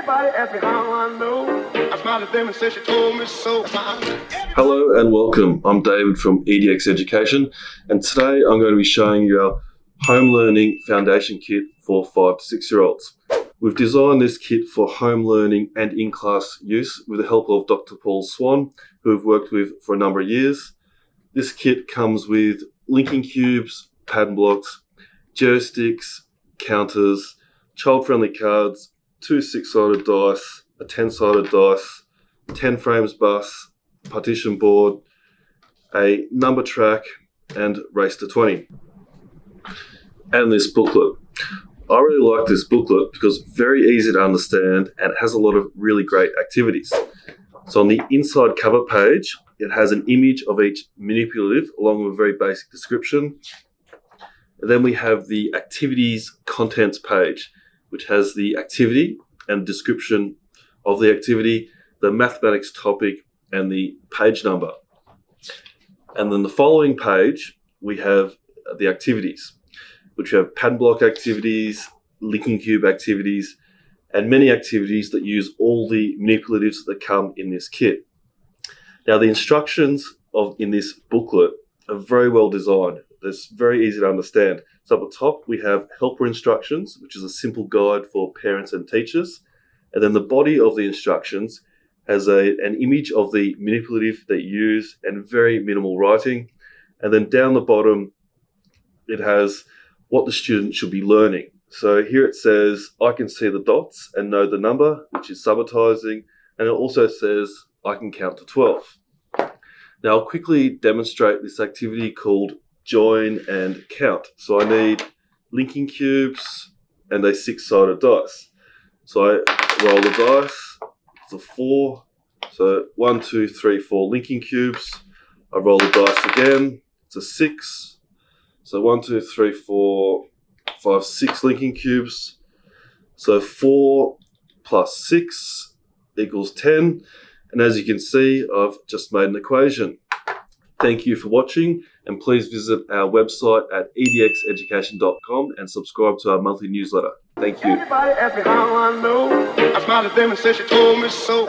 Everybody asked me how I know. I smiled at them and said she told me so. Hello and welcome. I'm David from Edx Education, and today I'm going to be showing you our home learning foundation kit for 5 to 6 year olds. We've designed this kit for home learning and in-class use with the help of Dr. Paul Swan, who we've worked with for a number of years. This kit comes with linking cubes, pattern blocks, joysticks, counters, child-friendly cards, 2 6-sided dice, a 10-sided dice, 10 frames bus, partition board, a number track, and race to 20. And this booklet. I really like this booklet because it's very easy to understand and it has a lot of really great activities. So on the inside cover page, it has an image of each manipulative along with a very basic description. And then we have the activities contents page, which has the activity and description of the activity, the mathematics topic, and the page number. And then the following page, we have the activities, which have pattern block activities, linking cube activities, and many activities that use all the manipulatives that come in this kit. Now, the instructions in this booklet are very well designed. It's very easy to understand. So up at top, we have helper instructions, which is a simple guide for parents and teachers. And then the body of the instructions has an image of the manipulative that you use and very minimal writing. And then down the bottom, it has what the student should be learning. So here it says, I can see the dots and know the number, which is summatising. And it also says, I can count to 12. Now I'll quickly demonstrate this activity called join and count. So I need linking cubes and a 6-sided dice. So I roll the dice, it's a 4. So 1, 2, 3, 4 linking cubes. I roll the dice again, it's a 6. So 1, 2, 3, 4, 5, 6 linking cubes. So 4 plus 6 equals 10. And as you can see, I've just made an equation. Thank you for watching, and please visit our website at edxeducation.com and subscribe to our monthly newsletter. Thank you. Everybody asked me how I know. I smiled at them and said she told me so.